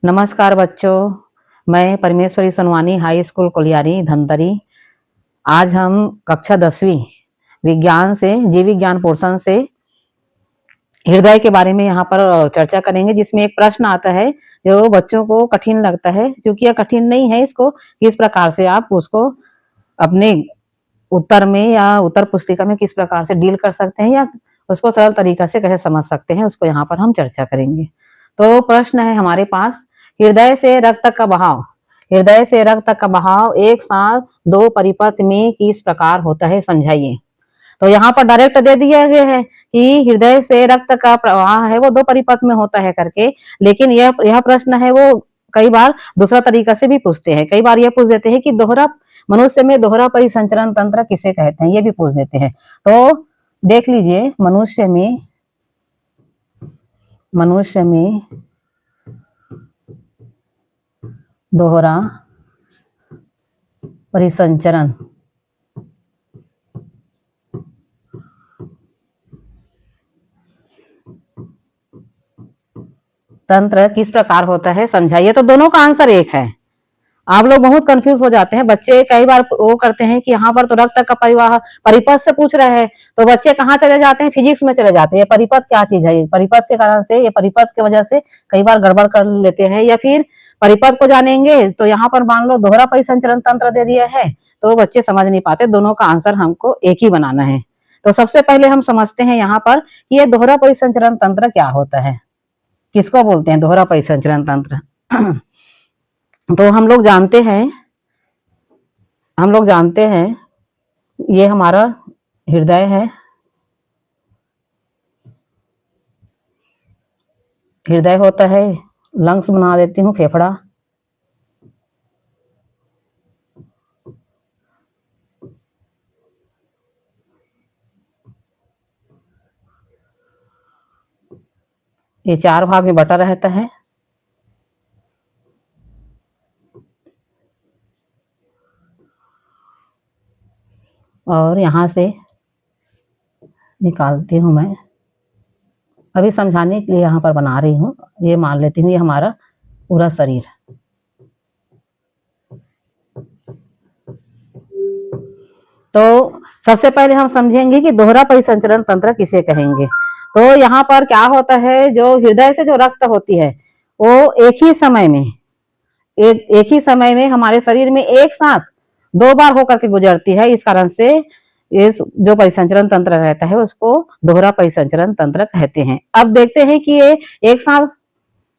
नमस्कार बच्चों, मैं परमेश्वरी सनवानी हाई स्कूल कोलियारी धमतरी। आज हम कक्षा 10वीं विज्ञान से जीव विज्ञान पोर्शन से हृदय के बारे में यहाँ पर चर्चा करेंगे, जिसमें एक प्रश्न आता है जो बच्चों को कठिन लगता है। क्योंकि यह कठिन नहीं है, इसको किस प्रकार से आप उसको अपने उत्तर में या उत्तर पुस्तिका में किस प्रकार से डील कर सकते हैं या उसको सरल तरीका से कैसे समझ सकते हैं, उसको यहाँ पर हम चर्चा करेंगे। तो प्रश्न है हमारे पास, हृदय से रक्त का बहाव हृदय से रक्त का बहाव एक साथ दो परिपथ में किस प्रकार होता है, समझाइए। तो यहाँ पर डायरेक्ट दे दिया गया है कि हृदय से रक्त का प्रवाह है वो दो परिपथ में होता है करके। लेकिन यह प्रश्न है वो कई बार दूसरा तरीका से भी पूछते हैं। कई बार यह पूछ देते हैं कि मनुष्य में दोहरा परिसंचरण तंत्र किसे कहते हैं, ये भी पूछ देते हैं। तो देख लीजिए, मनुष्य में दोहरा परिसंचरण तंत्र किस प्रकार होता है, समझाइए। तो दोनों का आंसर एक है। आप लोग बहुत कंफ्यूज हो जाते हैं। बच्चे कई बार वो करते हैं कि यहाँ पर तो रक्त का परिवाह परिपथ से पूछ रहे हैं, तो बच्चे कहाँ चले जाते हैं, फिजिक्स में चले जाते हैं। ये परिपथ क्या चीज है, परिपथ के कारण से, ये परिपथ की वजह से कई बार गड़बड़ कर लेते हैं। या फिर परिपथ को जानेंगे तो यहाँ पर मान लो दोहरा परिसंचरण तंत्र दे दिया है, तो बच्चे समझ नहीं पाते। दोनों का आंसर हमको एक ही बनाना है। तो सबसे पहले हम समझते हैं यहाँ पर कि ये दोहरा परिसंचरण तंत्र क्या होता है, किसको बोलते हैं दोहरा परिसंचरण तंत्र। तो हम लोग जानते हैं ये हमारा हृदय है। हृदय होता है, लंग्स बना देती हूँ, फेफड़ा। ये चार भाग में बटा रहता है। और यहां से निकालती हूं मैं, अभी समझाने के लिए यहाँ पर बना रही हूँ। ये मान लेती हूँ ये हमारा पूरा शरीर। तो सबसे पहले हम समझेंगे कि दोहरा परिसंचरण तंत्र किसे कहेंगे। तो यहाँ पर क्या होता है, जो हृदय से जो रक्त होती है वो एक ही समय में हमारे शरीर में एक साथ दो बार होकर के गुजरती है। इस कारण से इस जो परिसंचरण तंत्र रहता है उसको दोहरा परिसंचरण तंत्र कहते हैं। अब देखते हैं कि ये एक साथ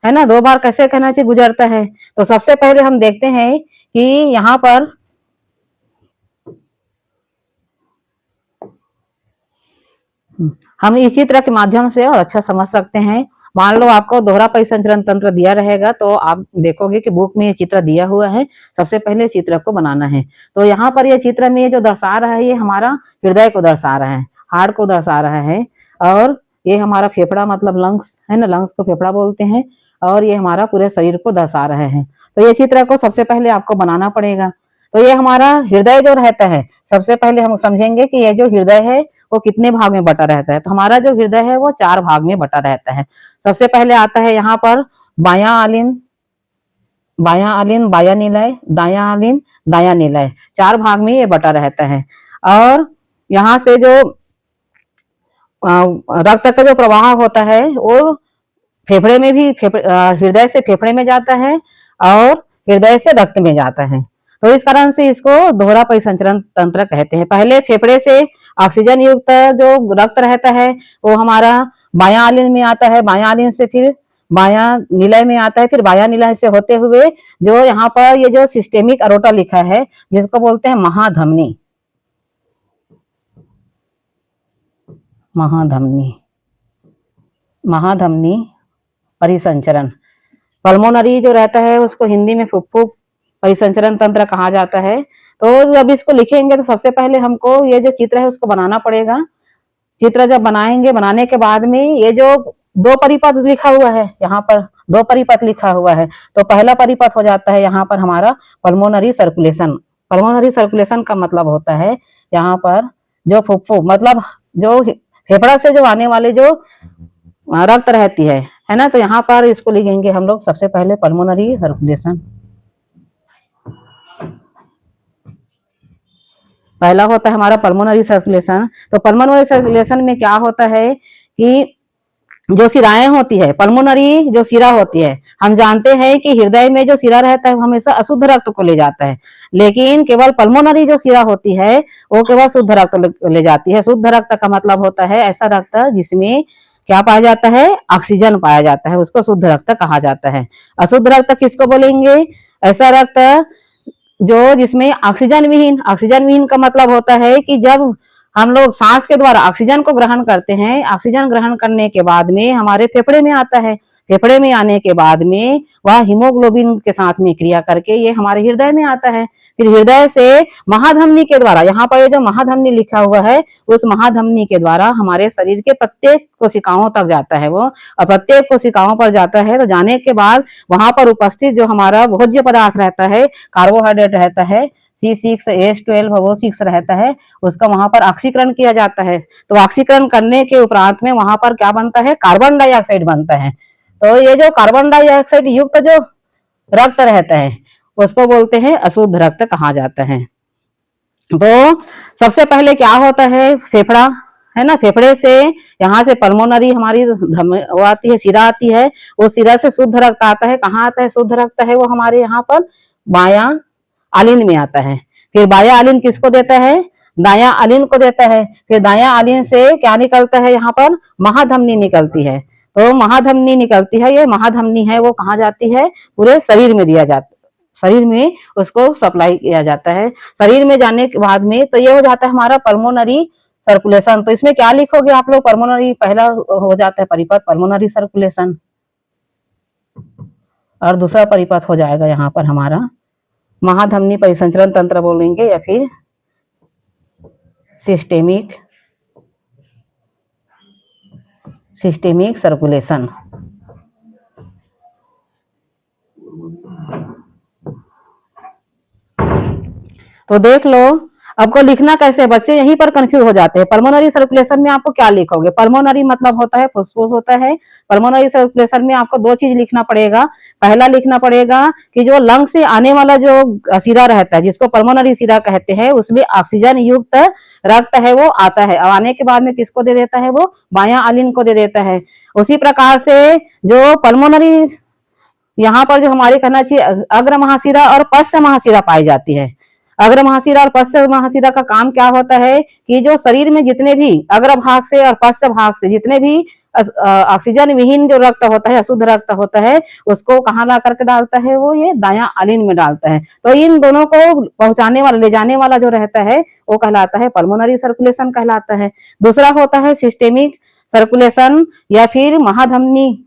है ना, दो बार कैसे कहना चाहिए गुजरता है। तो सबसे पहले हम देखते हैं कि यहाँ पर हम इस चित्र के माध्यम से और अच्छा समझ सकते हैं। मान लो आपको दोहरा परिसंचरण तंत्र दिया रहेगा, तो आप देखोगे कि बुक में ये चित्र दिया हुआ है। सबसे पहले चित्र को बनाना है। तो यहाँ पर ये चित्र में जो दर्शा रहा है, ये हमारा हृदय को दर्शा रहा है, हार्ट को दर्शा रहा है। और ये हमारा फेफड़ा मतलब लंग्स है ना, लंग्स को फेफड़ा बोलते हैं। और ये हमारा पूरे शरीर को दर्शा रहे हैं। तो ये चित्र को सबसे पहले आपको बनाना पड़ेगा। तो ये हमारा हृदय जो रहता है, सबसे पहले हम समझेंगे कि ये जो हृदय है वो कितने भाग में बटा रहता है। तो हमारा जो हृदय है वो चार भाग में बटा रहता है। सबसे पहले आता है यहाँ पर बायां आलिन, बायां निलय, दायां आलिन, दायां निलय। चार भाग में ये बटा रहता है। और यहाँ से जो रक्त का जो प्रवाह होता है वो फेफड़े में भी, हृदय से फेफड़े में जाता है और हृदय से रक्त में जाता है। तो इस कारण से इसको दोहरा परिसंचरण तंत्र कहते हैं। पहले फेफड़े से ऑक्सीजन युक्त जो रक्त रहता है वो हमारा बायां आलिन में आता है, बायां आलिन से फिर बायां निलय में आता है, फिर बायां निलय से होते हुए जो यहाँ पर ये जो सिस्टेमिक अरोटा लिखा है, जिसको बोलते हैं महाधमनी, महाधमनी परिसंचरण। पल्मोनरी जो रहता है उसको हिंदी में फुफ्फुस परिसंचरण तंत्र कहा जाता है। तो जब इसको लिखेंगे तो सबसे पहले हमको ये जो चित्र है उसको बनाना पड़ेगा। चित्र जब बनाएंगे, बनाने के बाद में ये जो दो परिपथ लिखा हुआ है, यहाँ पर दो परिपथ लिखा हुआ है, तो पहला परिपथ हो जाता है यहाँ पर हमारा पल्मोनरी सर्कुलेशन। पल्मोनरी सर्कुलेशन का मतलब होता है यहाँ पर जो फुफ्फुस मतलब जो फेफड़ा से जो आने वाले जो रक्त रहती है, है ना। तो यहाँ पर इसको लिखेंगे हम लोग सबसे पहले पल्मोनरी सर्कुलेशन। पहला होता है हमारा पल्मोनरी सर्कुलेशन। तो पल्मोनरी सर्कुलेशन में क्या होता है कि जो सिराएं होती है, पल्मोनरी जो सिरा होती है, हम जानते हैं कि हृदय में जो सिरा रहता है वो हमेशा अशुद्ध रक्त को ले जाता है, लेकिन केवल पल्मोनरी जो सिरा होती है वो केवल शुद्ध रक्त ले जाती है। शुद्ध रक्त का मतलब होता है ऐसा रक्त जिसमें क्या पाया जाता है, ऑक्सीजन पाया जाता है, उसको शुद्ध रक्त कहा जाता है। अशुद्ध रक्त किसको बोलेंगे, ऐसा रक्त जो जिसमें ऑक्सीजन विहीन का मतलब होता है कि जब हम लोग सांस के द्वारा ऑक्सीजन को ग्रहण करते हैं, ऑक्सीजन ग्रहण करने के बाद में हमारे फेफड़े में आता है, फेफड़े में आने के बाद में वह हीमोग्लोबिन के साथ में क्रिया करके ये हमारे हृदय में आता है। फिर हृदय से महाधमनी के द्वारा, यहाँ पर ये जो महाधमनी लिखा हुआ है, उस महाधमनी के द्वारा हमारे शरीर के प्रत्येक कोशिकाओं तक जाता है वो, और प्रत्येक कोशिकाओं पर जाता है। तो जाने के बाद वहां पर उपस्थित जो हमारा भोज्य पदार्थ रहता है, कार्बोहाइड्रेट रहता है, C6H12 वो 6 रहता है, उसका वहां पर ऑक्सीकरण किया जाता है। तो ऑक्सीकरण करने के उपरांत में वहां पर क्या बनता है, कार्बन डाइऑक्साइड बनता है। तो ये जो कार्बन डाइऑक्साइड युक्त जो रक्त रहता है उसको बोलते हैं अशुद्ध रक्त कहा जाता है। तो सबसे पहले क्या होता है, फेफड़ा है ना, फेफड़े से यहाँ से पल्मोनरी हमारी वो आती है, सिरा आती है, उस सिरा से शुद्ध रक्त आता है। कहाँ आता है शुद्ध रक्त है, वो हमारे यहाँ पर बायां आलिन में आता है। फिर बायां आलिन किसको देता है, दायां आलिन को देता है। फिर दायां आलिन से क्या निकलता है, यहाँ पर महाधमनी निकलती है। तो महाधमनी निकलती है, ये महाधमनी है वो कहाँ जाती है, पूरे शरीर में दिया जाता है, शरीर में उसको सप्लाई किया जाता है। शरीर में जाने के बाद में तो ये हो जाता है हमारा पल्मोनरी सर्कुलेशन। तो इसमें क्या लिखोगे आप लोग, पल्मोनरी पहला हो जाता है परिपथ पल्मोनरी सर्कुलेशन, और दूसरा परिपथ हो जाएगा यहाँ पर हमारा महाधमनी परिसंचरण तंत्र बोलेंगे, या फिर सिस्टेमिक सर्कुलेशन। तो देख लो आपको लिखना कैसे, बच्चे यहीं पर कंफ्यूज हो जाते हैं। पल्मोनरी सर्कुलेशन में आपको क्या लिखोगे, पल्मोनरी मतलब होता है फुसफुस होता है। पल्मोनरी सर्कुलेशन में आपको दो चीज लिखना पड़ेगा। पहला लिखना पड़ेगा कि जो लंग से आने वाला जो सिरा रहता है जिसको पल्मोनरी सिरा कहते हैं, उसमें ऑक्सीजन युक्त रक्त है वो आता है, और आने के बाद में किसको दे देता है, वो बायां आलिन को दे देता है। उसी प्रकार से जो पल्मोनरी यहाँ पर जो हमारे कहना चाहिए अग्र महाशिरा और पश्च महाशिरा पाई जाती है। अग्र महाशिरा और पश्च महाशिरा का काम क्या होता है कि जो शरीर में जितने भी अग्र भाग से और पश्च भाग से जितने भी ऑक्सीजन विहीन जो रक्त होता है, अशुद्ध रक्त होता है, उसको कहाँ ला करके डालता है, वो ये दायां आलिन में डालता है। तो इन दोनों को पहुंचाने वाला, ले जाने वाला जो रहता है वो कहलाता है पल्मोनरी सर्कुलेशन कहलाता है। दूसरा होता है सिस्टेमिक सर्कुलेशन या फिर महाधमनी,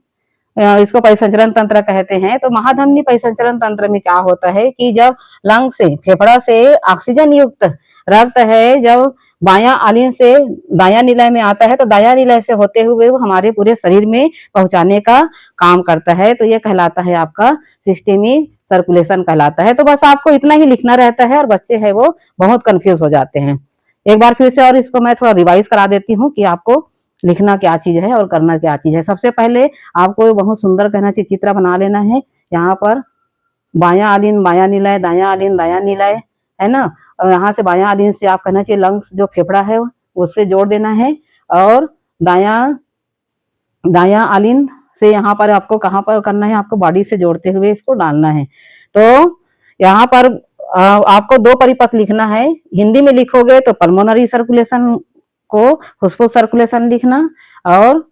इसको परिसंचरण तंत्र कहते हैं। तो महाधमनी परिसंचरण तंत्र में क्या होता है कि जब लंग से, फेफड़ा से ऑक्सीजन युक्त रक्त है जब बायां आलिन से दायां निलय में आता है, तो दायां निलय से होते हुए वो हमारे पूरे शरीर में पहुंचाने का काम करता है। तो ये कहलाता है आपका सिस्टेमिक सर्कुलेशन कहलाता है। तो बस आपको इतना ही लिखना रहता है, और बच्चे है वो बहुत कंफ्यूज हो जाते हैं। एक बार फिर से और इसको मैं थोड़ा रिवाइज करा देती हूँ कि आपको लिखना क्या चीज है और करना क्या चीज है। सबसे पहले आपको बहुत सुंदर कहना चाहिए, चित्र बना लेना है। यहाँ पर बायां आलिन बायां निलय, दायां आलिन दायां निलय, है ना। और यहाँ से बायां आलिन से आप कहना चाहिए लंग्स जो फेफड़ा है उससे जोड़ देना है, और दायां दायां आलिन से यहाँ पर आपको कहाँ पर करना है, आपको बॉडी से जोड़ते हुए इसको डालना है। तो यहाँ पर आपको दो परिपथ लिखना है। हिंदी में लिखोगे तो पल्मोनरी सर्कुलेशन को फुसफुस सर्कुलेशन लिखना, और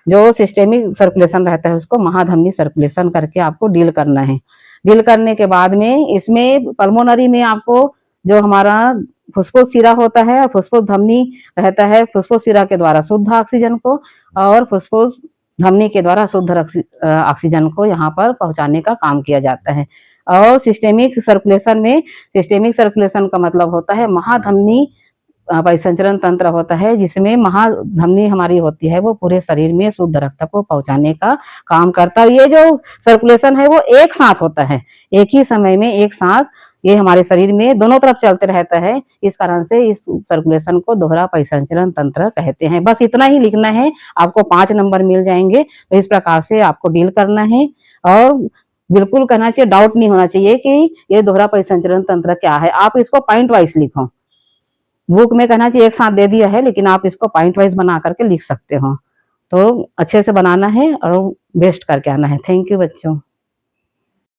जो सिस्टेमिक सर्कुलेशन रहता है उसको महाधमनी सर्कुलेशन करके आपको डील करना है। डील करने के बाद में इसमें पल्मोनरी में आपको जो हमारा फुसफुस सिरा होता है, फुसफुस धमनी रहता है, फुसफुस सिरा के द्वारा शुद्ध ऑक्सीजन को और फुसफुस धमनी के द्वारा शुद्ध ऑक्सीजन को यहाँ पर पहुंचाने का काम किया जाता है। और सिस्टेमिक सर्कुलेशन में, सिस्टेमिक सर्कुलेशन का मतलब होता है महाधमनी परिसंचरण तंत्र होता है, जिसमें महाधमनी हमारी होती है वो पूरे शरीर में शुद्ध रक्त को पहुंचाने का काम करता है। ये जो सर्कुलेशन है वो एक साथ होता है, एक ही समय में एक साथ ये हमारे शरीर में दोनों तरफ चलते रहता है। इस कारण से इस सर्कुलेशन को दोहरा परिसंचरण तंत्र कहते हैं। बस इतना ही लिखना है, आपको 5 नंबर मिल जाएंगे। तो इस प्रकार से आपको डील करना है और बिल्कुल कहना चाहिए, डाउट नहीं होना चाहिए कि ये दोहरा परिसंचरण तंत्र क्या है। आप इसको पॉइंट वाइज लिखो। बुक में कहना चाहिए एक साथ दे दिया है, लेकिन आप इसको पॉइंट वाइज बना करके लिख सकते हो। तो अच्छे से बनाना है और बेस्ट करके आना है। थैंक यू बच्चों।